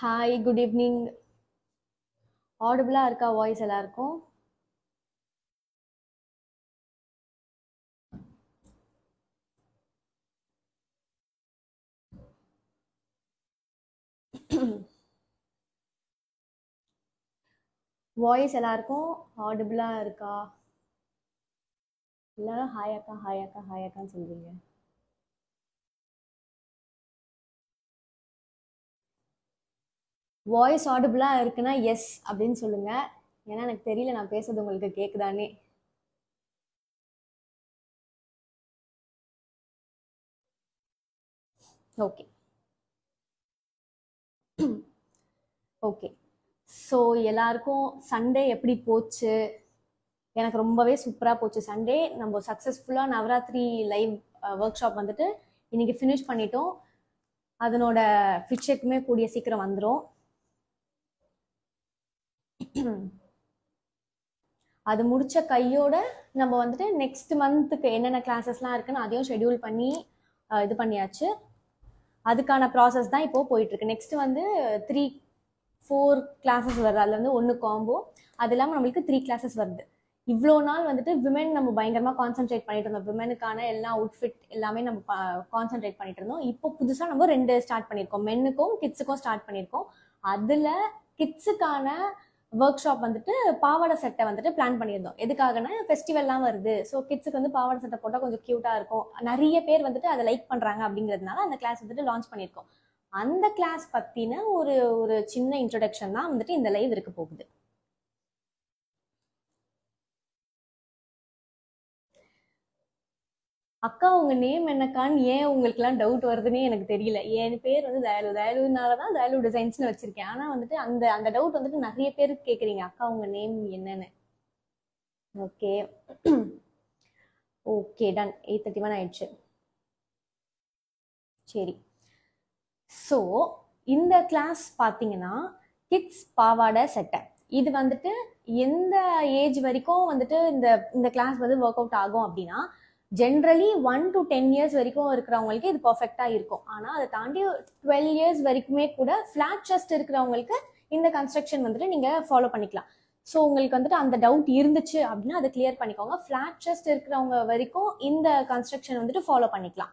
Hi, good evening. ஆடிபிளா இருக்கா voice எல்லாருக்கும்? Voice எல்லாருக்கும் ஆடிபிளா இருக்கா? எல்லாரும் ஹாய் அக்கா, ஹாய் அக்கா, ஹாய் அக்கான்னு சொல்றீங்க. வாய்ஸ் ஆடிபிளா இருக்குன்னா எஸ் அப்படின்னு சொல்லுங்க. ஏன்னா எனக்கு தெரியல நான் பேசுறது உங்களுக்கு கேக்குதானே. Okay okay. ஸோ எல்லாருக்கும் சண்டே எப்படி போச்சு? எனக்கு ரொம்பவே சூப்பராக போச்சு சண்டே. நம்ம சக்ஸஸ்ஃபுல்லாக நவராத்திரி லைவ் ஒர்க் ஷாப் வந்துட்டு இன்னைக்கு ஃபினிஷ் பண்ணிட்டோம். அதனோட ஃபிட்செக்குமே கூடிய சீக்கிரம் வந்துடும். அது முடிச்ச கையோட நம்ம வந்துட்டு நெக்ஸ்ட் மந்த்துக்கு என்னென்ன கிளாஸஸ்லாம் இருக்குன்னு அதையும் ஷெடியூல் பண்ணி இது பண்ணியாச்சு. அதுக்கான ப்ராசஸ் தான் இப்போ போயிட்டு இருக்கு. நெக்ஸ்ட் வந்து 3-4 கிளாஸஸ் வருது. அதுல வந்து 1 காம்போ. அது இல்லாமல் நம்மளுக்கு 3 கிளாஸஸ் வருது. இவ்வளோ நாள் வந்துட்டு விமென் நம்ம பயங்கரமா கான்சென்ட்ரேட் பண்ணிட்டு இருந்தோம். விமெனுக்கான எல்லா அவுட்ஃபிட் எல்லாமே நம்ம கான்சென்ட்ரேட் பண்ணிட்டு இருந்தோம். இப்போ புதுசா நம்ம 2 ஸ்டார்ட் பண்ணியிருக்கோம். மென்னுக்கும் கிட்ஸுக்கும் ஸ்டார்ட் பண்ணியிருக்கோம். அதுல கிட்ஸுக்கான ஒர்க் ஷாப் வந்துட்டு பாவாடை சட்டை வந்துட்டு பிளான் பண்ணியிருந்தோம். எதுக்காகனா ஃபெஸ்டிவல்லாம் வருது. ஸோ கிட்ஸுக்கு வந்து பாவாடை சட்டை போட்டால் கொஞ்சம் கியூட்டா இருக்கும். நிறைய பேர் வந்துட்டு அதை லைக் பண்றாங்க அப்படிங்கிறதுனால அந்த கிளாஸ் வந்துட்டு லான்ச் பண்ணியிருக்கோம். அந்த கிளாஸ் பத்தின ஒரு ஒரு சின்ன இன்ட்ரோடக்ஷன் தான் வந்துட்டு இந்த லைவ் இருக்க போகுது. அக்கா உங்க நேம் என்னக்கான்னு ஏன் உங்களுக்கு எல்லாம் டவுட் வருதுன்னே எனக்கு தெரியல. என் பேர் வந்து தயாலு. தயாலுனாலதான் தயாலு டிசைன்ஸ்னு வச்சிருக்கேன். ஆனா வந்துட்டு அந்த அந்த டவுட் வந்துட்டு நிறைய பேர் கேக்குறீங்க, அக்கா உங்க நேம் என்னன்னு. Okay okay done. 8:31 ஆயிடுச்சு. சரி. ஸோ இந்த கிளாஸ் பார்த்தீங்கன்னா கிட்ஸ் பாவாடை சட்டை. இது வந்துட்டு எந்த ஏஜ் வரைக்கும் வந்துட்டு இந்த இந்த கிளாஸ் வந்து ஒர்க் அவுட் ஆகும் அப்படின்னா, ஜென்ரலி 1 to 10 இயர்ஸ் வரைக்கும் இருக்கிறவங்களுக்கு இது பர்ஃபெக்டா இருக்கும். ஆனா அதை தாண்டி 12 இயர்ஸ் வரைக்குமே கூட ஃபிளாட் செஸ்ட் இருக்கிறவங்களுக்கு இந்த கன்ஸ்ட்ரக்ஷன் வந்துட்டு நீங்க ஃபாலோ பண்ணிக்கலாம். ஸோ உங்களுக்கு வந்துட்டு அந்த டவுட் இருந்துச்சு அப்படின்னா அதை கிளியர் பண்ணிக்கோங்க. ஃபிளாட் செஸ்ட் இருக்கிறவங்க வரைக்கும் இந்த கன்ஸ்ட்ரக்ஷன் வந்துட்டு ஃபாலோ பண்ணிக்கலாம்.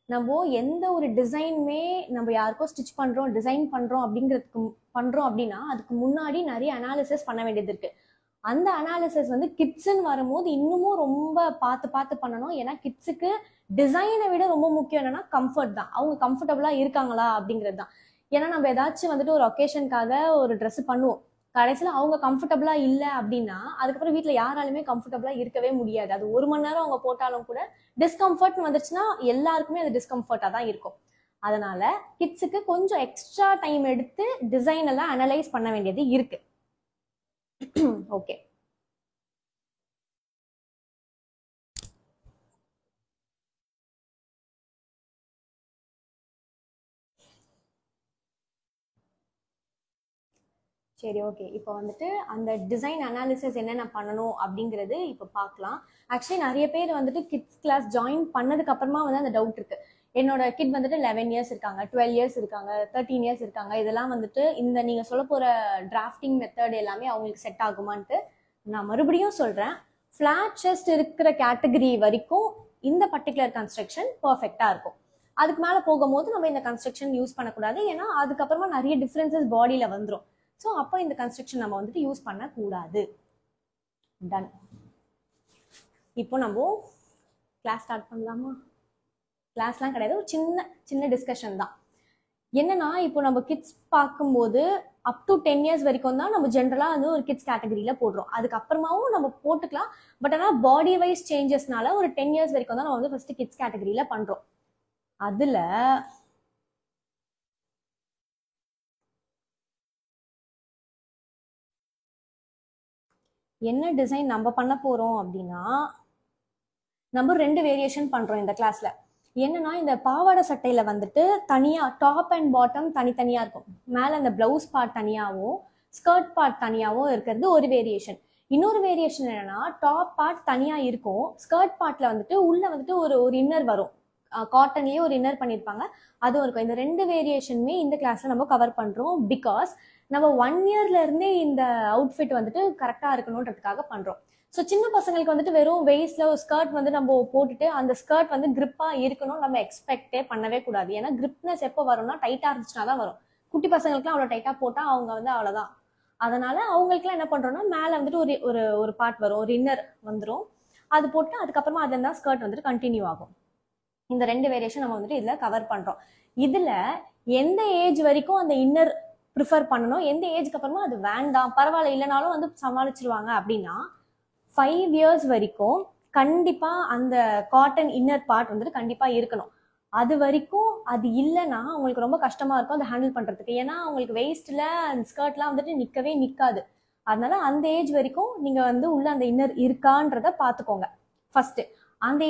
நம்ம எந்த ஒரு டிசைனுமே நம்ம யாருக்கோ ஸ்டிச் பண்றோம், டிசைன் பண்றோம் அப்படிங்கிறதுக்கு பண்றோம் அப்படின்னா அதுக்கு முன்னாடி நிறைய அனாலிசிஸ் பண்ண வேண்டியது இருக்கு. அந்த அனாலிசிஸ் வந்து கிட்ஸ்ன்னு வரும்போது இன்னமும் ரொம்ப பார்த்து பார்த்து பண்ணணும். ஏன்னா கிட்ஸுக்கு டிசைனை விட ரொம்ப முக்கியம் என்னன்னா கம்ஃபர்ட் தான். அவங்க கம்ஃபர்டபுளா இருக்காங்களா அப்படிங்கிறது தான். ஏன்னா நம்ம ஏதாச்சும் வந்துட்டு ஒரு ஒகேஷனுக்காக ஒரு ட்ரெஸ் பண்ணுவோம், கடைசியில் அவங்க கம்ஃபர்டபுளா இல்லை அப்படின்னா அதுக்கப்புறம் வீட்டில் யாராலுமே கம்ஃபர்டபுளா இருக்கவே முடியாது. அது 1 மணி நேரம் அவங்க போட்டாலும் கூட டிஸ்கம்ஃபர்ட் வந்துச்சுன்னா எல்லாருக்குமே அது டிஸ்கம்ஃபர்ட்டா தான் இருக்கும். அதனால கிட்ஸுக்கு கொஞ்சம் எக்ஸ்ட்ரா டைம் எடுத்து டிசைன் எல்லாம் அனலைஸ் பண்ண வேண்டியது இருக்கு. ஓகே சரி ஓகே. இப்போ வந்துட்டு அந்த டிசைன் அனாலிசிஸ் என்னென்ன பண்ணணும் அப்படிங்கிறது இப்போ பார்க்கலாம். ஆக்சுவலி நிறைய பேர் வந்துட்டு கிட்ஸ் கிளாஸ் ஜாயின் பண்ணதுக்கு அப்புறமா வந்து அந்த டவுட் இருக்கு. என்னோட கிட் வந்துட்டு 11 இயர்ஸ் இருக்காங்க, 12 இயர்ஸ் இருக்காங்க, 13 இயர்ஸ் இருக்காங்க. இதெல்லாம் வந்துட்டு இந்த நீங்க சொல்ல போற டிராஃப்டிங் மெத்தட் எல்லாமே அவங்களுக்கு செட் ஆகுமான்ட்டு நான் மறுபடியும் சொல்றேன். ஃபிளாட் செஸ்ட் இருக்கிற கேட்டகரி வரைக்கும் இந்த பர்டிகுலர் கன்ஸ்ட்ரக்ஷன் பர்ஃபெக்டா இருக்கும். அதுக்கு மேல போகும்போது நம்ம இந்த கன்ஸ்ட்ரக்ஷன் யூஸ் பண்ணக்கூடாது. ஏன்னா அதுக்கப்புறமா நிறைய டிஃபரன்சஸ் பாடியில வந்துடும். ஸோ அப்போ இந்த கன்ஸ்ட்ரக்ஷன் நம்ம வந்துட்டு யூஸ் பண்ணக்கூடாது. டன். இப்போ நம்ம கிளாஸ் ஸ்டார்ட் பண்ணலாமா? கிளாஸ்லாம் கிடையாது, ஒரு சின்ன சின்ன டிஸ்கஷன் தான். என்னன்னா இப்போ நம்ம கிட்ஸ் பார்க்கும்போது அப் டு 10 இயர்ஸ் வரைக்கும் தான் நம்ம ஜென்ரலாக வந்து ஒரு கிட்ஸ் கேட்டகரியில போடுறோம். அதுக்கப்புறமாவும் நம்ம போட்டுக்கலாம். பட் ஆனால் பாடி வைஸ் சேஞ்சஸ்னால ஒரு 10 இயர்ஸ் வரைக்கும் தான் நம்ம வந்து ஃபர்ஸ்ட் கிட்ஸ் கேட்டகரியில பண்றோம். அதுல என்ன டிசைன் நம்ம பண்ண போறோம் அப்படின்னா, நம்ம 2 வேரியேஷன் பண்றோம் இந்த கிளாஸ்ல. என்னன்னா இந்த பாவாடை சட்டையில வந்துட்டு தனியா டாப் அண்ட் பாட்டம் தனித்தனியா இருக்கும். மேல அந்த பிளவுஸ் பார்ட் தனியாவும் ஸ்கர்ட் பார்ட் தனியாவும் இருக்கிறது ஒரு வேரியேஷன். இன்னொரு வேரியேஷன் என்னன்னா டாப் பார்ட் தனியா இருக்கும், ஸ்கர்ட் பார்ட்ல வந்துட்டு உள்ள வந்துட்டு ஒரு ஒரு இன்னர் வரும். காட்டன்லயே ஒரு இன்னர் பண்ணியிருப்பாங்க, அதுவும் இருக்கும். இந்த 2 வேரியேஷனுமே இந்த கிளாஸ்ல நம்ம கவர் பண்றோம். பிகாஸ் நம்ம 1 இயர்ல இருந்தே இந்த அவுட்ஃபிட் வந்துட்டு கரெக்டா இருக்கணும்ன்றதுக்காக பண்றோம். ஸோ சின்ன பசங்களுக்கு வந்துட்டு வெறும் வெயிஸ்ட்ல ஒரு ஸ்கர்ட் வந்து நம்ம போட்டுட்டு அந்த ஸ்கர்ட் வந்து கிரிப்பா இருக்கணும் நம்ம எக்ஸ்பெக்டே பண்ணவே கூடாது. ஏன்னா கிரிப்னஸ் எப்போ வரும்னா டைட்டா இருந்துச்சுன்னா தான் வரும். குட்டி பசங்களுக்குலாம் அவ்வளோ டைட்டா போட்டா அவங்க வந்து அவ்வளோதான். அதனால அவங்களுக்குலாம் என்ன பண்றோம்னா மேல வந்துட்டு ஒரு ஒரு ஒரு பார்ட் வரும், ஒரு இன்னர் வந்துடும். அது போட்டு அதுக்கப்புறமா அது தான் ஸ்கர்ட் வந்துட்டு கண்டினியூ ஆகும். இந்த 2 வேரியேஷன் நம்ம வந்துட்டு இதுல கவர் பண்றோம். இதுல எந்த ஏஜ் வரைக்கும் அந்த இன்னர் ப்ரிஃபர் பண்ணணும், எந்த ஏஜ்க்கு அப்புறமா அது வேண்டாம் பரவாயில்ல இல்லைனாலும் வந்து சமாளிச்சிருவாங்க அப்படின்னா 5 இயர்ஸ் வரைக்கும் கண்டிப்பா அந்த காட்டன் இன்னர் பார்ட் வந்துட்டு கண்டிப்பா இருக்கணும். அது வரைக்கும் அது இல்லைன்னா உங்களுக்கு ரொம்ப கஷ்டமா இருக்கும் அதை ஹேண்டில் பண்றதுக்கு. ஏன்னா உங்களுக்கு வெயிஸ்ட்ல அந்த ஸ்கர்ட்லாம் வந்துட்டு நிக்கவே நிக்காது. அதனால அந்த ஏஜ் வரைக்கும் நீங்க வந்து உள்ள அந்த இன்னர் இருக்கான்றத பாத்துக்கோங்க ஃபர்ஸ்ட். அந்த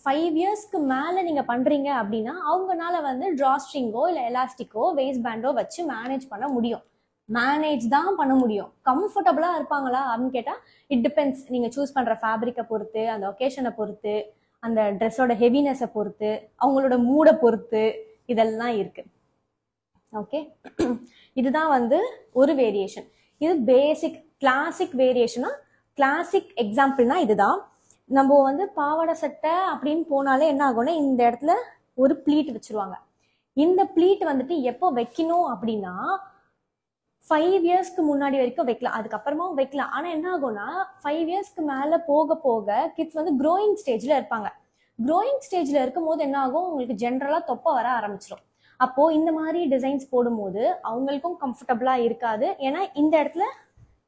5 இயர்ஸ்க்கு மேல நீங்க பண்றீங்க அப்படின்னா அவங்கனால வந்து டிராஸ்ட்ரிங்கோ இல்ல எலாஸ்டிக்கோ வேஸ்ட் பேண்டோ வச்சு மேனேஜ் பண்ண முடியும். மேனேஜ் தான் பண்ண முடியும். கம்ஃபர்டபுளா இருப்பாங்களா அப்படின்னு கேட்டா இட் டிபெண்ட்ஸ். நீங்க சூஸ் பண்ற ஃபேப்ரிக்கை பொறுத்து, அந்த ஒகேஷனை பொறுத்து, அந்த ட்ரெஸ்ஸோட ஹெவினஸை பொறுத்து, அவங்களோட மூடை பொறுத்து இதெல்லாம் இருக்கு. ஓகே, இதுதான் வந்து ஒரு வேரியேஷன். இது பேசிக் கிளாசிக் வேரியேஷனா, கிளாசிக் எக்ஸாம்பிள்னா இதுதான். நம்ம வந்து பாவாடை சட்டை அப்படின்னு போனாலே என்ன ஆகும்னா இந்த இடத்துல ஒரு ப்ளீட் வச்சிருவாங்க. இந்த ப்ளீட் வந்துட்டு எப்போ வைக்கணும் அப்படின்னா 5 இயர்ஸ்க்கு முன்னாடி வரைக்கும் வைக்கலாம், அதுக்கப்புறமாவும் வைக்கலாம். ஆனா என்ன ஆகும்னா 5 இயர்ஸ்க்கு மேல போக போக கிட்ஸ் வந்து க்ரோயிங் ஸ்டேஜ்ல இருப்பாங்க. க்ரோயிங் ஸ்டேஜ்ல இருக்கும் போது என்ன ஆகும், உங்களுக்கு ஜென்ரலா தொப்பை வர ஆரம்பிச்சிடும். அப்போ இந்த மாதிரி டிசைன்ஸ் போடும்போது அவங்களுக்கும் கம்ஃபர்டபுளா இருக்காது. ஏன்னா இந்த இடத்துல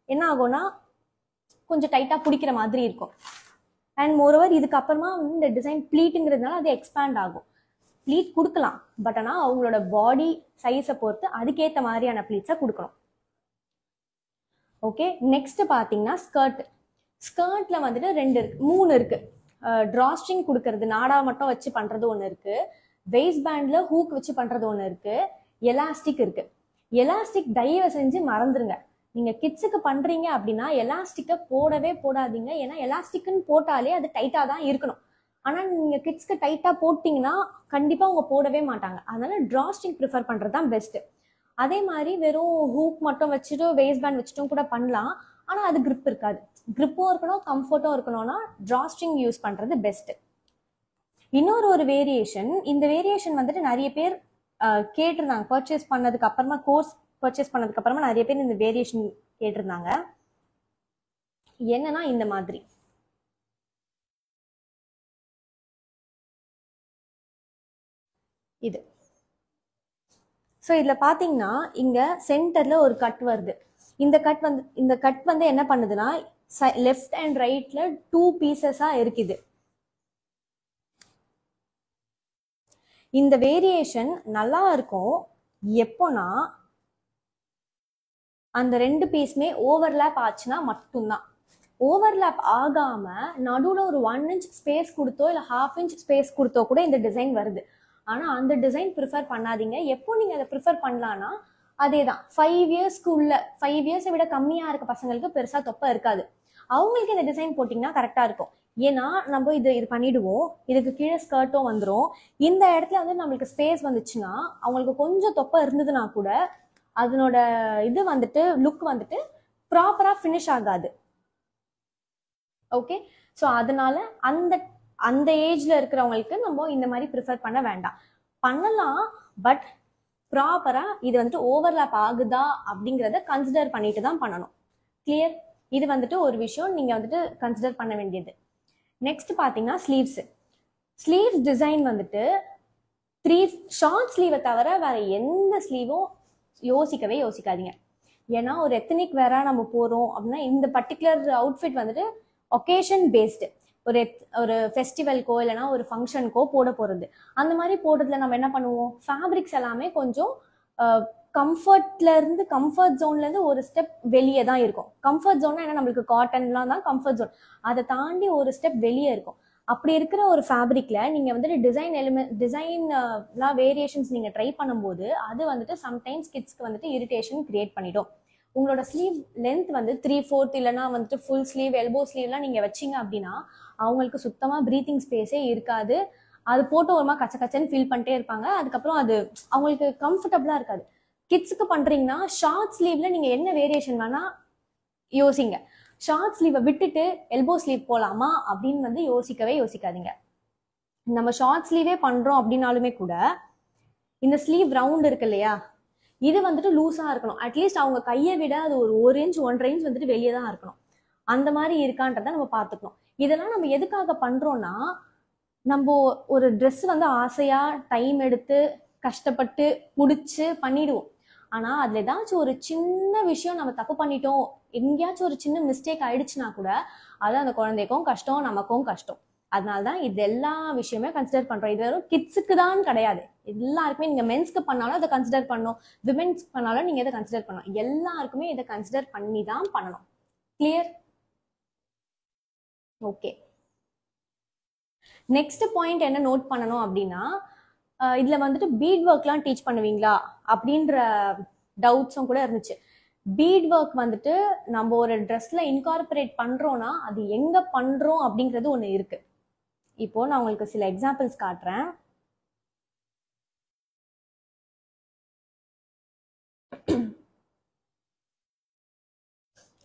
என்ன ஆகும்னா கொஞ்சம் டைட்டா பிடிக்கிற மாதிரி இருக்கும். அண்ட் மோரோவர் இதுக்கு அப்புறமா இந்த டிசைன் ப்ளீட்டுங்கிறதுனால அது எக்ஸ்பேண்ட் ஆகும். ப்ளீட் கொடுக்கலாம், பட் ஆனால் அவங்களோட பாடி சைஸை பொறுத்து அதுக்கேற்ற மாதிரியான ப்ளீட்ஸை கொடுக்கணும். ஓகே, நெக்ஸ்ட் பாத்தீங்கன்னா ஸ்கர்ட். ஸ்கர்ட்ல வந்துட்டு 3 இருக்கு. டிராஸ்ட்ரிங் கொடுக்கறது, நாடா மட்டும் வச்சு பண்றது ஒன்று இருக்கு, வெயிஸ்ட் பேண்ட்ல ஹூக் வச்சு பண்றது ஒன்று இருக்கு, எலாஸ்டிக் இருக்கு. எலாஸ்டிக் தயவு செஞ்சு மறந்துருங்க. நீங்க கிட்ஸுக்கு பண்றீங்க அப்படின்னா எலாஸ்டிக்கை போடவே போடாதீங்க. ஏன்னா எலாஸ்டிக்னு போட்டாலே அது டைட்டா தான் இருக்கணும். ஆனா நீங்க கிட்ஸ்க்கு டைட்டா போட்டீங்கன்னா கண்டிப்பா அவங்க போடவே மாட்டாங்க. அதனால டிராஸ்ட்ரிங் ப்ரிஃபர் பண்றது தான் பெஸ்ட். அதே மாதிரி வெறும் ஹூக் மட்டும் வச்சுட்டு வேஸ்ட் பேண்ட் வச்சுட்டும் கூட பண்ணலாம். ஆனா அது கிரிப் இருக்காது. கிரிப்பும் இருக்கணும், கம்ஃபர்ட்டும் இருக்கணும்னா டிராஸ்ட்ரிங் யூஸ் பண்றது பெஸ்ட். இன்னொரு ஒரு வேரியேஷன், இந்த வேரியேஷன் வந்துட்டு நிறைய பேர் கேட்டிருந்தாங்க. பர்ச்சேஸ் பண்ணதுக்கு அப்புறமா, கோர்ஸ் பர்ச்சேஸ் பண்ணதுக்கு அப்புறமா நிறைய பேர் இந்த வேரியேஷன் கேட்டிருந்தாங்க. என்னன்னா இந்த மாதிரி இது. ஸோ இதில் பார்த்தீங்கன்னா இங்கே சென்டரில் ஒரு கட் வருது. இந்த கட் வந்து என்ன பண்ணுதுன்னா லெஃப்ட் அண்ட் ரைட்ல 2 பீசஸாக இருக்குது. இந்த வேரியேஷன் நல்லா இருக்கும் எப்போனா அந்த 2 பீஸுமே ஓவர்லேப் ஆச்சுன்னா மட்டும்தான். ஓவர்லேப் ஆகாம நடுவில் ஒரு 1 இன்ச் ஸ்பேஸ் கொடுத்தோ இல்லை 1/2 இன்ச் ஸ்பேஸ் கொடுத்தோ கூட இந்த டிசைன் வருது. ஆனா அந்த டிசைன் ப்ரிஃபர் பண்ணாதீங்க. எப்போ நீங்க அதை ப்ரிஃபர் பண்ணலாம்னா அதே தான் 5 இயர்ஸ்க்கு உள்ள, 5 இயர்ஸை விட கம்மியா இருக்க பசங்களுக்கு பெருசா தொப்பை இருக்காது. அவங்களுக்கு இந்த டிசைன் போட்டிங்கன்னா கரெக்டா இருக்கும். ஏன்னா நம்ம இது பண்ணிடுவோம், இதுக்கு கீழே ஸ்கர்ட்டும் வந்துடும். இந்த இடத்துல வந்து நம்மளுக்கு ஸ்பேஸ் வந்துச்சுன்னா அவங்களுக்கு கொஞ்சம் தொப்பை இருந்ததுன்னா கூட அதனோட இது வந்துட்டு லுக் வந்துட்டு ப்ராப்பரா ஃபினிஷ் ஆகாது. ஓகே, ஸோ அதனால அந்த ஏஜ்ல இருக்கிறவங்களுக்கு நம்ம இந்த மாதிரி ப்ரிஃபர் பண்ண வேண்டாம். பண்ணலாம், பட் ப்ராப்பரா இது வந்துட்டு ஓவர்லாப் ஆகுதா அப்படிங்கிறத கன்சிடர் பண்ணிட்டு தான் பண்ணணும். கிளியர்? இது வந்துட்டு ஒரு விஷயம் நீங்க வந்துட்டு கன்சிடர் பண்ண வேண்டியது. நெக்ஸ்ட் பாத்தீங்கன்னா ஸ்லீவ்ஸ் டிசைன் வந்துட்டு 3 ஷார்ட் ஸ்லீவை தவிர வேற எந்த ஸ்லீவும் யோசிக்காதீங்க. ஏன்னா ஒரு எத்தனிக் வேற நம்ம போறோம் அப்படின்னா இந்த பர்டிகுலர் அவுட்ஃபிட் வந்துட்டு ஒகேஷன் பேஸ்டு. ஒரு ஃபெஸ்டிவல்க்கோ இல்லைனா ஒரு ஃபங்க்ஷனுக்கோ போட போறது. அந்த மாதிரி போடுறதுல நம்ம என்ன பண்ணுவோம், ஃபேப்ரிக்ஸ் எல்லாமே கொஞ்சம் கம்ஃபர்ட் ஜோன்ல இருந்து ஒரு ஸ்டெப் வெளியே தான் இருக்கும். கம்ஃபர்ட் ஜோன்னா என்ன, நம்மளுக்கு காட்டன்லாம் தான் கம்ஃபர்ட் ஜோன். அதை தாண்டி ஒரு ஸ்டெப் வெளியே இருக்கும். அப்படி இருக்கிற ஒரு ஃபேப்ரிக்ல நீங்க வந்துட்டு டிசைன்லாம் வேரியேஷன்ஸ் நீங்க ட்ரை பண்ணும்போது அது வந்துட்டு சம்டைம்ஸ் கிட்ஸ்க்கு வந்துட்டு இரிட்டேஷன் கிரியேட் பண்ணிடும். உங்களோட ஸ்லீவ் லென்த் வந்து 3/4 இல்லைன்னா வந்துட்டு ஃபுல் ஸ்லீவ், எல்போ ஸ்லீவ்லாம் நீங்க வச்சிங்க அப்படின்னா அவங்களுக்கு சுத்தமா ப்ரீத்திங் ஸ்பேஸே இருக்காது. அது போட்டு ஒரு மாதிரி கச்ச கச்சன்னு ஃபீல் பண்ணிட்டே இருப்பாங்க. அதுக்கப்புறம் அது அவங்களுக்கு கம்ஃபர்டபுளா இருக்காது. கிட்ஸுக்கு பண்றீங்கன்னா ஷார்ட் ஸ்லீவ்ல நீங்க என்ன வேரியேஷன் வேணா யோசிங்க. ஷார்ட் ஸ்லீவை விட்டுட்டு எல்போ ஸ்லீவ் போலாமா அப்படின்னு வந்து யோசிக்கவே யோசிக்காதீங்க. நம்ம ஷார்ட் ஸ்லீவே பண்றோம் அப்படின்னாலுமே கூட இந்த ஸ்லீவ் ரவுண்ட் இருக்கு இல்லையா, இது வந்துட்டு லூஸா இருக்கணும். அட்லீஸ்ட் அவங்க கையை விட அது ஒரு 1 இன்ச் 1.5 இன்ச் வந்துட்டு வெளியே தான் இருக்கணும். அந்த மாதிரி இருக்கான்றத நம்ம பார்த்துக்கணும். இதெல்லாம் நம்ம எதுக்காக பண்றோம்னா, நம்ம ஒரு ட்ரெஸ் வந்து ஆசையா டைம் எடுத்து கஷ்டப்பட்டு முடிச்சு பண்ணிடுவோம். ஆனா அதுல ஏதாச்சும் ஒரு சின்ன விஷயம் நம்ம தப்பு பண்ணிட்டோம், எங்கேயாச்சும் ஒரு சின்ன மிஸ்டேக் ஆயிடுச்சுன்னா கூட அது அந்த குழந்தைக்கும் கஷ்டம், நமக்கும் கஷ்டம். அதனாலதான் இது எல்லா விஷயமே கன்சிடர் பண்றோம். இது வெறும் கிட்ஸுக்கு தான் கிடையாது, எல்லாருக்குமே. நீங்க மென்ஸ்க்கு பண்ணாலும் அதை கன்சிடர் பண்ணணும், விமென்ஸ்க்கு பண்ணாலும் நீங்க இதை கன்சிடர் பண்ணணும். எல்லாருக்குமே இதை கன்சிடர் பண்ணி தான் பண்ணணும். கிளியர்? ஓகே. நெக்ஸ்ட் பாயிண்ட் என்ன நோட் பண்ணணும் அப்படின்னா, இதுல வந்துட்டு பீட் ஒர்க்லாம் டீச் பண்ணுவீங்களா அப்படின்ற டவுட்ஸும் கூட இருந்துச்சு. பீட் ஒர்க் வந்துட்டு நம்ம ஒரு ட்ரெஸ்ல இன்கார்பரேட் பண்றோம்னா அது எங்க பண்றோம் அப்படிங்கிறது ஒண்ணு இருக்கு. இப்போ நான் உங்களுக்கு சில எக்ஸாம்பிள்ஸ் காட்டுறேன்.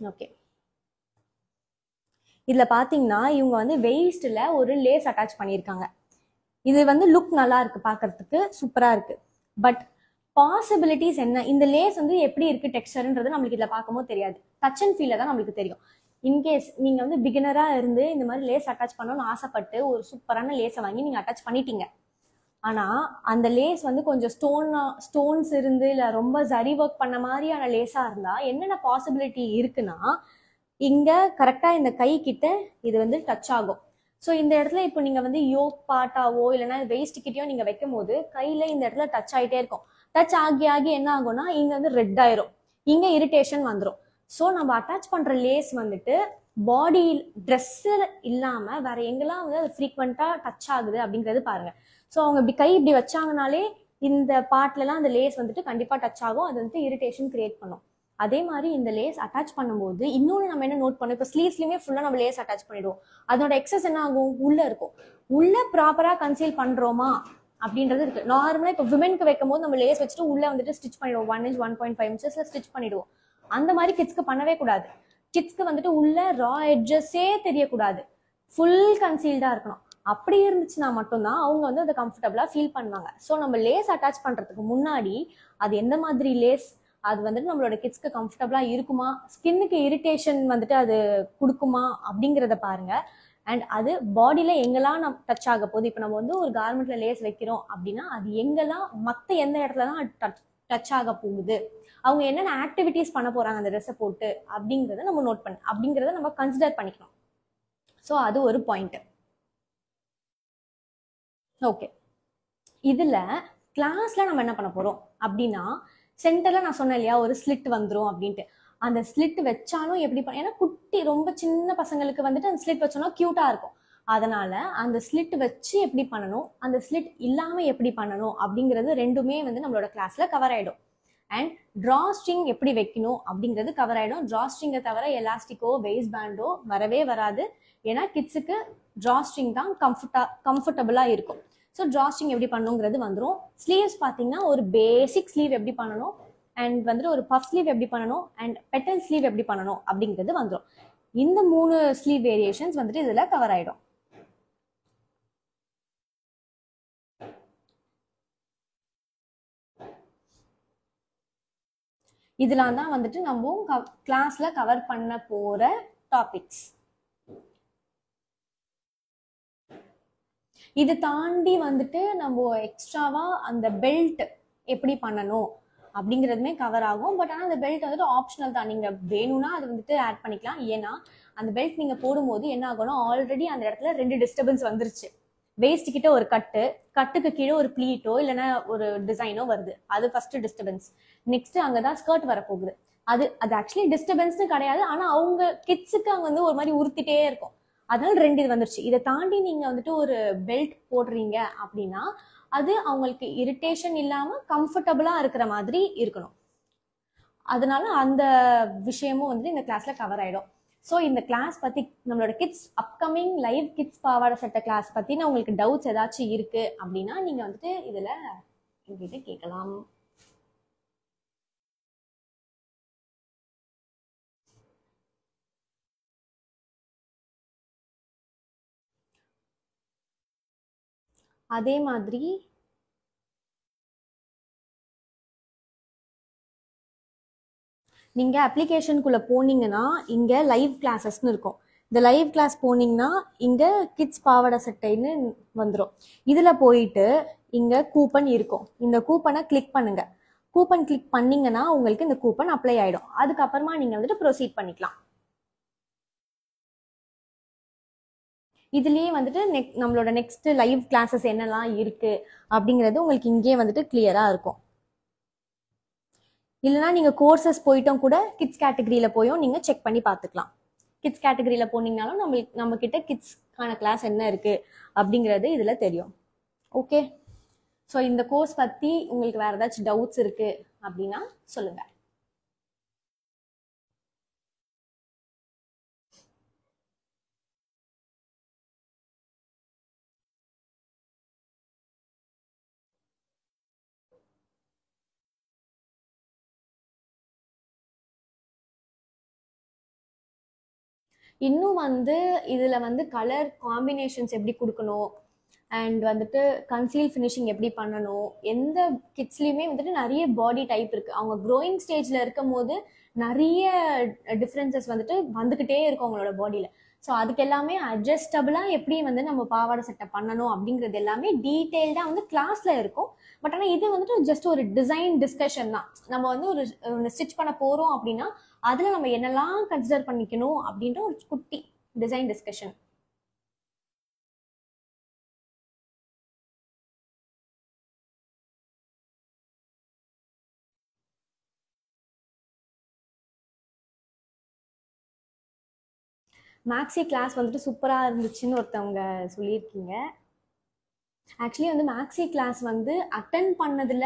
ஓகே, இதுல பாத்தீங்கன்னா இவங்க வந்து வெயிஸ்ட்ல ஒரு லேஸ் அட்டாச் பண்ணியிருக்காங்க. இது வந்து லுக் நல்லா இருக்கு, பாக்குறதுக்கு சூப்பரா இருக்கு. பட் பாசிபிலிட்டிஸ் என்ன, இந்த லேஸ் வந்து எப்படி இருக்கு டெக்ஸ்டர்ன்றது நம்மளுக்கு இதுல பார்க்கும்போது தெரியாது. டச் அண்ட் ஃபீல்ல தான் நம்மளுக்கு தெரியும். இன்கேஸ் நீங்க வந்து பிகினரா இருந்து இந்த மாதிரி லேஸ் அட்டாச் பண்ணணும்னு ஆசைப்பட்டு ஒரு சூப்பரான லேஸை வாங்கி நீங்க அட்டாச் பண்ணிட்டீங்க. ஆனா அந்த லேஸ் வந்து கொஞ்சம் ஸ்டோன்ஸ் இருந்து இல்ல ரொம்ப ஜரி ஒர்க் பண்ண மாதிரியான லேஸா இருந்தா என்னென்ன பாசிபிலிட்டி இருக்குன்னா, இங்க கரெக்டா இந்த கை கிட்ட இது வந்து டச் ஆகும். ஸோ இந்த இடத்துல இப்போ நீங்க வந்து யோக் பார்ட்டாவோ இல்லைன்னா வெயிஸ்ட் கிட்டயோ நீங்க வைக்கும் போது கையில இந்த இடத்துல டச் ஆகிட்டே இருக்கும். டச் ஆகி ஆகி என்ன ஆகும்னா இங்க வந்து ரெட் ஆயிரும், இங்க இரிட்டேஷன் வந்துடும். ஸோ நம்ம அட்டாச் பண்ற லேஸ் வந்துட்டு பாடி ட்ரெஸ் இல்லாம வேற எங்கெல்லாம் வந்து அது ஃப்ரீக்வெண்டா டச் ஆகுது அப்படிங்கிறது பாருங்க. ஸோ அவங்க இப்படி கை இப்படி வச்சாங்கனாலே இந்த பார்ட்லலாம் அந்த லேஸ் வந்துட்டு கண்டிப்பா டச் ஆகும், அது வந்துட்டு இரிட்டேஷன் கிரியேட் பண்ணும். அதே மாதிரி இந்த லேஸ் அட்டாச் பண்ணும்போது இன்னொன்று நம்ம என்ன நோட் பண்ணோம், இப்போ ஸ்லீவ்ஸ்லயுமே ஃபுல்லா நம்ம லேஸ் அட்டாச் பண்ணிடுவோம். அதோட எக்ஸஸ் என்ன ஆகும், உள்ள இருக்கும். உள்ள ப்ராப்பரா கன்சீல் பண்றோமா அப்படின்றது இருக்கு. நார்மலா இப்போ விமென்க்கு வைக்கும் போது நம்ம லேஸ் வச்சுட்டு உள்ள வந்துட்டு ஸ்டிச் பண்ணிடுவோம். 1 inch 1.5 inchesல ஸ்டிச் பண்ணிடுவோம். அந்த மாதிரி கிட்ஸ்க்கு பண்ணவே கூடாது. கிட்ஸ்க்கு வந்துட்டு உள்ள ரா எட்ஜஸே தெரியக்கூடாது, ஃபுல் கன்சீல்டா இருக்கணும். அப்படி இருந்துச்சுன்னா மட்டும்தான் அவங்க வந்து அதை கம்ஃபர்டபுளா ஃபீல் பண்ணுவாங்க. ஸோ நம்ம லேஸ் அட்டாச் பண்றதுக்கு முன்னாடி அது எந்த மாதிரி லேஸ், அது வந்துட்டு நம்மளோட கிட்ஸ்க்கு கம்ஃபர்டபுளா இருக்குமா, ஸ்கின்னுக்கு இரிட்டேஷன் வந்துட்டு அது கொடுக்குமா அப்படிங்கிறத பாருங்க. அண்ட் அது பாடியில எங்கெல்லாம் நம்ம டச் ஆக போகுது. இப்போ நம்ம வந்து ஒரு கார்மெண்ட்ல லேஸ் வைக்கிறோம் அப்படின்னா அது எங்கெல்லாம் மற்ற எந்த இடத்துல தான் டச் ஆக போகுது, அவங்க என்னென்ன ஆக்டிவிட்டிஸ் பண்ண போறாங்க அந்த ட்ரெஸ்ஸை போட்டு அப்படிங்கிறத நம்ம நோட் பண்ண அப்படிங்கிறத நம்ம கன்சிடர் பண்ணிக்கணும். ஸோ அது ஒரு பாயிண்ட். ஓகே, இதுல கிளாஸ்ல நம்ம என்ன பண்ண போறோம் அப்படின்னா, சென்டர்ல நான் சொன்னேன் இல்லையா ஒரு ஸ்லிட் வந்துடும் அப்படின்ட்டு. அந்த ஸ்லிட் வச்சாலும் எப்படி ஏன்னா குட்டி ரொம்ப சின்ன பசங்களுக்கு வந்துட்டு அந்த ஸ்லிட் வச்சோம்னா கியூட்டா இருக்கும். அதனால அந்த ஸ்லிட் வச்சு எப்படி பண்ணணும், அந்த ஸ்லிட் இல்லாம எப்படி பண்ணணும் அப்படிங்கிறது ரெண்டுமே வந்து நம்மளோட கிளாஸ்ல கவர் ஆயிடும். அண்ட் ட்ரா ஸ்ட்ரிங் எப்படி வைக்கணும் அப்படிங்கிறது கவர் ஆயிடும். ட்ரா ஸ்ட்ரிங்கை தவிர எலாஸ்டிக்கோ வேஸ்ட் பேண்டோ வரவே வராது. ஏன்னா கிட்ஸுக்கு ட்ரா ஸ்ட்ரிங் தான் கம்ஃபர்டபுளா இருக்கும். ஸோ ட்ரா ஸ்ட்ரிங் எப்படி பண்ணுங்கிறது வந்துடும். ஸ்லீவ்ஸ் பார்த்தீங்கன்னா ஒரு பேசிக் ஸ்லீவ் எப்படி பண்ணணும், அண்ட் வந்துட்டு ஒரு பஃப் ஸ்லீவ் எப்படி பண்ணணும், அண்ட் பெட்டல் ஸ்லீவ் எப்படி பண்ணணும் அப்படிங்கிறது வந்துடும். இந்த 3 ஸ்லீவ் வேரியேஷன்ஸ் வந்துட்டு இதுல கவர் ஆயிடும். இதெல்லாம் தான் வந்துட்டு நம்ம கிளாஸ்ல கவர் பண்ண போற டாபிக்ஸ். இது தாண்டி வந்துட்டு நம்ம எக்ஸ்ட்ராவா அந்த பெல்ட் எப்படி பண்ணணும் அப்படிங்கிறதுமே கவர் ஆகும். பட் ஆனால் அந்த பெல்ட் வந்துட்டு ஆப்ஷனல் தான், நீங்க வேணும்னா அது வந்துட்டு ஆட் பண்ணிக்கலாம். ஏன்னா அந்த பெல்ட் நீங்க போடும்போது என்ன ஆகும்னா ஆல்ரெடி அந்த இடத்துல 2 டிஸ்டர்பன்ஸ் வந்துருச்சு. வேஸ்ட் கிட்ட ஒரு கட்டுக்கு கீழே ஒரு ப்ளீட்டோ இல்லைன்னா ஒரு டிசைனோ வருது, அது ஃபர்ஸ்ட் டிஸ்டர்பன்ஸ். நெக்ஸ்ட் அங்கதான் ஸ்கர்ட் வரப்போகுது, அது ஆக்சுவலி டிஸ்டர்பன்ஸ்னு கிடையாது, ஆனா அவங்க கிட்ஸுக்கு அங்க வந்து ஒரு மாதிரி உறுத்திட்டே இருக்கும். அதனால 2 இது வந்துருச்சு. இதை தாண்டி நீங்க வந்துட்டு ஒரு பெல்ட் போடுறீங்க அப்படின்னா அது அவங்களுக்கு இரிட்டேஷன் இல்லாம கம்ஃபர்டபுளா இருக்கிற மாதிரி இருக்கணும். அதனால அந்த விஷயமும் வந்து இந்த கிளாஸ்ல கவர் ஆயிடும். ஸோ இந்த கிளாஸ் பற்றி நம்மளோட கிட்ஸ் அப்கமிங் லைவ் கிட்ஸ் பாவாடை சட்டை கிளாஸ் பற்றின உங்களுக்கு டவுட்ஸ் ஏதாச்சும் இருக்குது அப்படின்னா நீங்கள் வந்துட்டு இதில் எங்கிட்ட கேட்கலாம். அதே மாதிரி நீங்கள் அப்ளிகேஷனுக்குள்ளே போனீங்கன்னா இங்கே லைவ் கிளாஸஸ்ன்னு இருக்கும். இந்த லைவ் கிளாஸ் போனீங்கன்னா இங்கே கிட்ஸ் பாவாடை சட்டைன்னு வந்துடும். இதில் போயிட்டு இங்கே கூப்பன் இருக்கும். இந்த கூப்பனை கிளிக் பண்ணுங்க. கூப்பன் கிளிக் பண்ணீங்கன்னா உங்களுக்கு இந்த கூப்பன் அப்ளை ஆகிடும். அதுக்கப்புறமா நீங்கள் வந்துட்டு ப்ரொசீட் பண்ணிக்கலாம். இதுலேயே வந்துட்டு நம்மளோட நெக்ஸ்ட் லைவ் கிளாஸஸ் என்னெல்லாம் இருக்கு அப்படிங்கிறது உங்களுக்கு இங்கேயே வந்துட்டு கிளியராக இருக்கும். இல்லைனா நீங்கள் கோர்சஸ் போயிட்டும் கூட கிட்ஸ் கேட்டகரியில் போயும் நீங்கள் செக் பண்ணி பார்த்துக்கலாம். கிட்ஸ் கேட்டகரியில் போனீங்கனாலும் நம்ம கிட்ட கிட்ஸ்க்கான கிளாஸ் என்ன இருக்குது அப்படிங்கிறது இதில் தெரியும். ஓகே, ஸோ இந்த கோர்ஸ் பற்றி உங்களுக்கு வேறு ஏதாச்சும் டவுட்ஸ் இருக்குது அப்படின்னா சொல்லுங்கள். இன்னும் வந்து இதில் வந்து கலர் காம்பினேஷன்ஸ் எப்படி கொடுக்கணும் அண்ட் வந்துட்டு கன்சீல் ஃபினிஷிங் எப்படி பண்ணணும், எந்த கிட்ஸ்லேயுமே வந்துட்டு நிறைய பாடி டைப் இருக்குது. அவங்க க்ரோயிங் ஸ்டேஜில் இருக்கும் போது நிறைய டிஃப்ரென்சஸ் வந்துட்டு வந்துக்கிட்டே இருக்கும் அவங்களோட பாடியில். ஸோ அதுக்கு எல்லாமே அட்ஜஸ்டபிளாக எப்படி வந்து நம்ம பாவாடை சட்டை பண்ணணும் அப்படிங்கிறது எல்லாமே டீட்டெயில்டாக வந்து கிளாஸில் இருக்கும். பட் ஆனால் இது வந்துட்டு ஜஸ்ட் ஒரு டிசைன் டிஸ்கஷன் தான். நம்ம வந்து ஒரு ஸ்டிச் பண்ண போகிறோம் அப்படின்னா அதில் நம்ம என்னெல்லாம் கன்சிடர் பண்ணிக்கணும் அப்படின்ற ஒரு குட்டி டிசைன் டிஸ்கஷன். மேக்ஸி கிளாஸ் வந்துட்டு சூப்பராக இருந்துச்சுன்னு ஒருத்தவங்க சொல்லியிருக்கீங்க. ஆக்சுவலி வந்து மேக்ஸி கிளாஸ் வந்து அட்டன் பண்ணதில்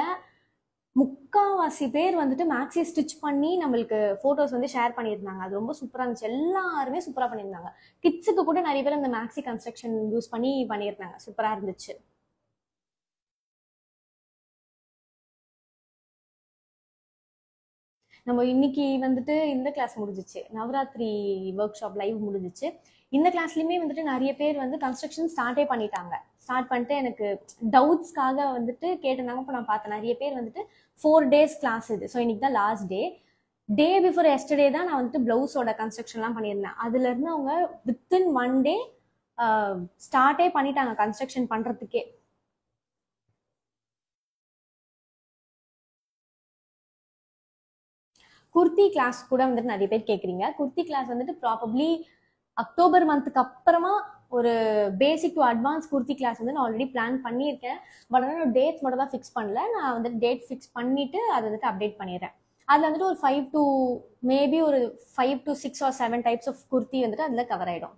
முக்கால்வாசி பேர் வந்துட்டு மேக்ஸி ஸ்டிச் பண்ணி நம்மளுக்கு ஃபோட்டோஸ் வந்து ஷேர் பண்ணியிருந்தாங்க. அது ரொம்ப சூப்பராக இருந்துச்சு. எல்லாருமே சூப்பராக பண்ணியிருந்தாங்க. கிட்ஸுக்கு கூட நிறைய பேர் அந்த மேக்ஸி கன்ஸ்ட்ரக்ஷன் யூஸ் பண்ணி பண்ணியிருந்தாங்க. சூப்பராக இருந்துச்சு. நம்ம இன்னைக்கு வந்துட்டு இந்த கிளாஸ் முடிஞ்சிச்சு, நவராத்திரி ஒர்க் ஷாப் லைவ் முடிஞ்சிச்சு. இந்த கிளாஸ்லையுமே வந்துட்டு நிறைய பேர் வந்து கன்ஸ்ட்ரக்ஷன் ஸ்டார்ட்டே பண்ணிட்டாங்க. ஸ்டார்ட் பண்ணிட்டு எனக்கு டவுட்ஸ்க்காக வந்துட்டு கேட்டிருந்தாங்க. இப்போ நான் பார்த்தேன் நிறைய பேர் வந்துட்டு 4 days கிளாஸ் இது. ஸோ இன்னைக்கு தான் லாஸ்ட் டே பிஃபோர் எஸ்டர்டே தான் நான் வந்துட்டு பிளவுஸோட கன்ஸ்ட்ரக்ஷன்லாம் பண்ணியிருந்தேன். அதுலேருந்து அவங்க வித்தின் 1 day ஸ்டார்ட்டே பண்ணிட்டாங்க கன்ஸ்ட்ரக்ஷன் பண்ணுறதுக்கே. குர்த்தி கிளாஸ் கூட வந்துட்டு நிறைய பேர் கேட்குறீங்க. குர்த்தி கிளாஸ் வந்துட்டு ப்ராபப்ளி அக்டோபர் மந்த்துக்கு அப்புறமா ஒரு basic to advance kurti class வந்து நான் ஆல்ரெடி பிளான் பண்ணியிருக்கேன். பட் ஆனால் டேட்ஸ் மட்டும் தான் ஃபிக்ஸ் பண்ணல. நான் வந்துட்டு டேட் ஃபிக்ஸ் பண்ணிவிட்டு அதை வந்துட்டு அப்டேட் பண்ணிடுறேன். அதில் வந்துட்டு ஒரு 5 to மேபி ஒரு 5 to 6 or 7 types of kurti வந்துட்டு அதில் கவர் ஆகிடும்.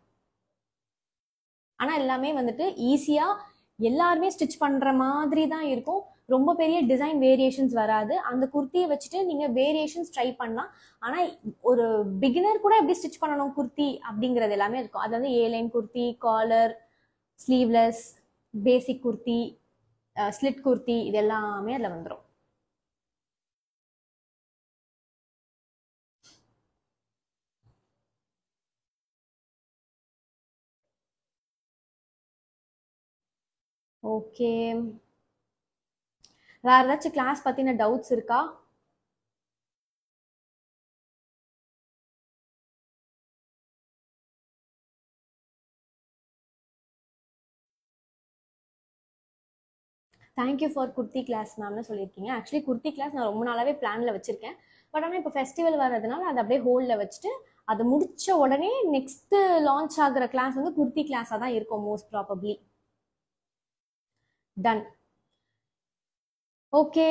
ஆனால் எல்லாமே வந்துட்டு ஈஸியாக எல்லாருமே ஸ்டிச் பண்ணுற மாதிரி தான் இருக்கும். ரொம்ப பெரிய டிசைன் வேரியேஷன்ஸ் வராது. அந்த குர்த்தியை வச்சுட்டு நீங்கள் வேரியேஷன்ஸ் ட்ரை பண்ணலாம். ஆனால் ஒரு பிகினர் கூட எப்படி ஸ்டிச் பண்ணணும் குர்த்தி அப்படிங்கிறது எல்லாமே இருக்கும். அது வந்து ஏலைன் குர்த்தி, காலர், ஸ்லீவ்லெஸ், பேசிக் குர்த்தி, ஸ்லிட் குர்த்தி, இது எல்லாமே அதில் வந்துடும். ஓகே, வேற ஏதாச்சும் கிளாஸ் பத்தின டவுட்ஸ் இருக்கா? தேங்க்யூ ஃபார் குர்த்தி கிளாஸ் மேம்னு சொல்லியிருக்கீங்க. ஆக்சுவலி குர்த்தி கிளாஸ் நான் ரொம்ப நாளாவே பிளான்ல வச்சிருக்கேன். பட் ஆனால் இப்போ ஃபெஸ்டிவல் வர்றதுனால அதை அப்படியே ஹோல்டில் வச்சுட்டு அதை முடிச்ச உடனே நெக்ஸ்ட் லான்ச் ஆகுற கிளாஸ் வந்து குர்த்தி கிளாஸாக தான் இருக்கும் most probably. Done. Okay,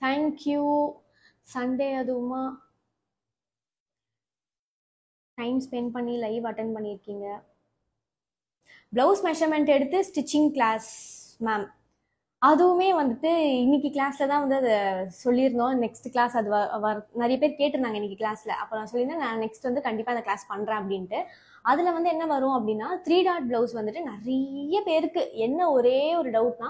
thank you. Sunday அதுவுமா டைம் ஸ்பெண்ட் பண்ணி லைவ் அட்டன் பண்ணியிருக்கீங்க. ப்ளவுஸ் மெஷர்மெண்ட் எடுத்து ஸ்டிச்சிங் கிளாஸ் மேம். அதுவுமே வந்துட்டு இன்னைக்கு கிளாஸ்ல தான் வந்து அதை சொல்லியிருந்தோம். நெக்ஸ்ட் கிளாஸ் அது நிறைய பேர் கேட்டிருந்தாங்க இன்னைக்கு கிளாஸ்ல. அப்போ நான் சொல்லியிருந்தேன் நான் நெக்ஸ்ட் வந்து கண்டிப்பா அந்த கிளாஸ் பண்றேன் அப்படின்ட்டு. அதுல வந்து என்ன வரும் அப்படின்னா 3 டாட் பிளவுஸ் வந்துட்டு நிறைய பேருக்கு என்ன ஒரே ஒரு டவுட்னா,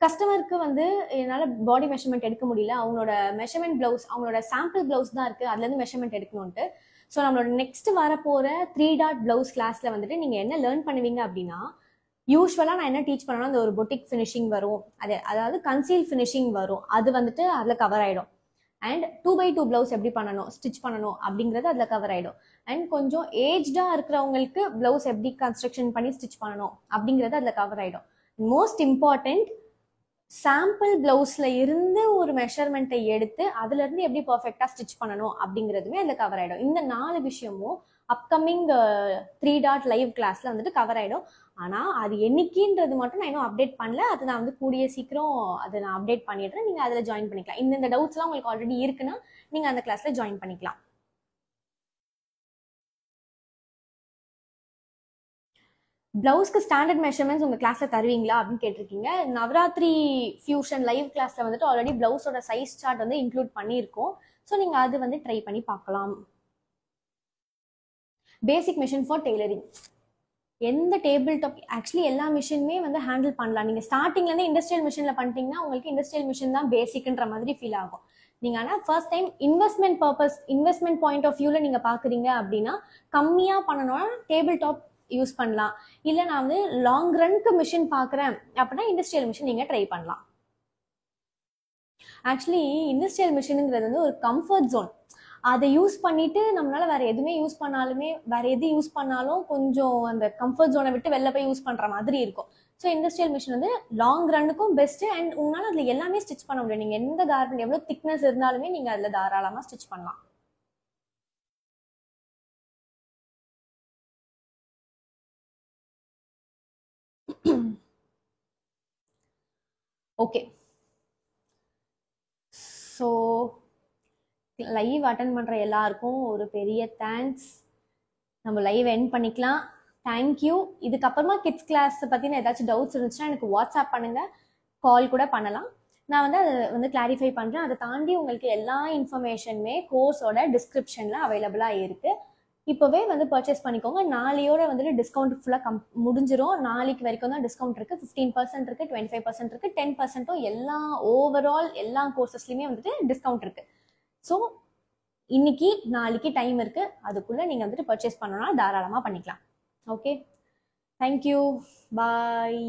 கஸ்டமருக்கு வந்து என்னால் பாடி மெஷர்மெண்ட் எடுக்க முடியல, அவங்களோட மெஷர்மெண்ட் பிளவுஸ் அவங்களோட சாம்பிள் பிளவுஸ் தான் இருக்கு, அதுல இருந்து மெஷர்மெண்ட் எடுக்கணும்ட்டு. ஸோ நம்மளோட நெக்ஸ்ட் வரப்போற 3 டாட் பிளவுஸ் கிளாஸ்ல வந்துட்டு நீங்க என்ன லேர்ன் பண்ணுவீங்க அப்படின்னா, யூஸ்வலாக நான் என்ன டீச் பண்ணேன்னா அந்த ஒரு பொட்டிக் ஃபினிஷிங் வரும், அதாவது கன்சீல் ஃபினிஷிங் வரும், அது வந்துட்டு அதில் கவர் ஆகிடும். அண்ட் 2x2 பிளவுஸ் எப்படி பண்ணணும், ஸ்டிச் பண்ணணும் அப்படிங்கிறது அதில் கவர் ஆகிடும். அண்ட் கொஞ்சம் ஏஜ்டாக இருக்கிறவங்களுக்கு பிளவுஸ் எப்படி கன்ஸ்ட்ரக்ஷன் பண்ணி ஸ்டிச் பண்ணணும் அப்படிங்கிறது அதில் கவர் ஆகிடும். மோஸ்ட் இம்பார்ட்டன்ட், சாம்பிள் பிளவுஸ்ல இருந்து ஒரு மெஷர்மெண்ட்டை எடுத்து அதுல இருந்து எப்படி பர்ஃபெக்டா ஸ்டிச் பண்ணணும் அப்படிங்கிறதுமே அதில் கவர் ஆயிடும். இந்த 4 விஷயமும் அப்கமிங் 3 டாட் லைவ் கிளாஸ்ல வந்துட்டு கவர் ஆயிடும். ஆனா அது என்னைக்குன்றது மட்டும் நான் இன்னும் அப்டேட் பண்ணல. அது நான் வந்து கூடிய சீக்கிரம் அதை நான் அப்டேட் பண்ணிடுறேன். நீங்க அதுல ஜாயின் பண்ணிக்கலாம். இந்த டவுட்ஸ் எல்லாம் உங்களுக்கு ஆல்ரெடி இருக்குன்னா நீங்க அந்த கிளாஸ்ல ஜாயின் பண்ணிக்கலாம். பிளவுஸ்க்கு ஸ்டாண்டர்ட் மெஷர்மெண்ட்ஸ் உங்க கிளாஸ்ல தருவீங்களா அப்படின்னு கேட்டிருக்கீங்க. நவராத்திரி ஃபியூஷன் லைவ் கிளாஸ்ல வந்துட்டு ஆல்ரெடி பிளவுஸோட சைஸ் சார்ட் வந்து இன்க்ளூட் பண்ணியிருக்கோம். ஸோ நீங்க அது வந்து ட்ரை பண்ணி பார்க்கலாம். பேசிக் மிஷின் ஃபார் டெய்லரிங், எந்த டேபிள் டாப் ஆக்சுவலி எல்லா மிஷினுமே வந்து ஹேண்டில் பண்ணலாம். நீங்க ஸ்டார்டிங்ல இருந்து இண்டஸ்ட்ரியல் மிஷின்ல பண்ணிட்டீங்கன்னா உங்களுக்கு இண்டஸ்ட்ரியல் மிஷின் தான் பேசிக்ன்ற மாதிரி ஃபீல் ஆகும். நீங்க ஆனா first time investment purpose, investment point of வியூல நீங்க பாக்குறீங்க அப்படின்னா கம்மியா பண்ணணும்னா டேபிள் டாப் யூஸ் பண்ணலாம். இல்ல நான் வந்து லாங் ரன்க்கு மிஷின் பாக்குறேன் அப்படின்னா இண்டஸ்ட்ரியல் மிஷின் நீங்க ட்ரை பண்ணலாம். ஆக்சுவலி இண்டஸ்ட்ரியல் மிஷினுங்கிறது வந்து ஒரு கம்ஃபர்ட் ஜோன். அதை யூஸ் பண்ணிட்டு நம்மளால வேற எதுவுமே யூஸ் பண்ணாலுமே, வேற எது யூஸ் பண்ணாலும் கொஞ்சம் அந்த கம்ஃபர்ட் ஜோனை விட்டு வெளில போய் யூஸ் பண்ற மாதிரி இருக்கும். ஸோ இண்டஸ்ட்ரியல் மிஷின் வந்து லாங் ரன்னுக்கும் பெஸ்ட். அண்ட் உங்களால அதுல எல்லாமே ஸ்டிச் பண்ண முடியும். நீங்க எந்த கார்மெண்ட் எவ்வளவு திக்னஸ் இருந்தாலுமே நீங்க அதுல தாராளமா ஸ்டிச் பண்ணலாம். ஓகே, ஸோ லைவ் அட்டன் பண்ற எல்லாருக்கும் ஒரு பெரிய தேங்க்ஸ். நம்ம லைவ் எண்ட் பண்ணிக்கலாம். தேங்க்யூ. இதுக்கப்புறமா கிட்ஸ் கிளாஸ் பத்தின ஏதாச்சும் டவுட்ஸ் இருந்துச்சுன்னா எனக்கு வாட்ஸ்அப் பண்ணுங்க, கால் கூட பண்ணலாம். நான் வந்து அதை வந்து கிளாரிஃபை பண்றேன். அதை தாண்டி உங்களுக்கு எல்லா இன்ஃபர்மேஷனுமே கோர்ஸோட டிஸ்கிரிப்ஷன்ல அவைலபிளா இருக்கு. இப்போவே வந்து பர்ச்சேஸ் பண்ணிக்கோங்க. நாளையோட வந்துட்டு டிஸ்கவுண்ட் ஃபுல்லாக முடிஞ்சிடும். நாளைக்கு வரைக்கும் தான் டிஸ்கவுண்ட் இருக்கு. 15% இருக்கு, 25% இருக்கு, 10% எல்லா ஓவரால் எல்லா கோர்சஸ்லயுமே வந்துட்டு டிஸ்கவுண்ட் இருக்கு. ஸோ இன்னைக்கு நாளைக்கு டைம் இருக்கு, அதுக்குள்ள நீங்க வந்துட்டு பர்ச்சேஸ் பண்ணணும்னா தாராளமா பண்ணிக்கலாம். ஓகே, தேங்க்யூ, பாய்.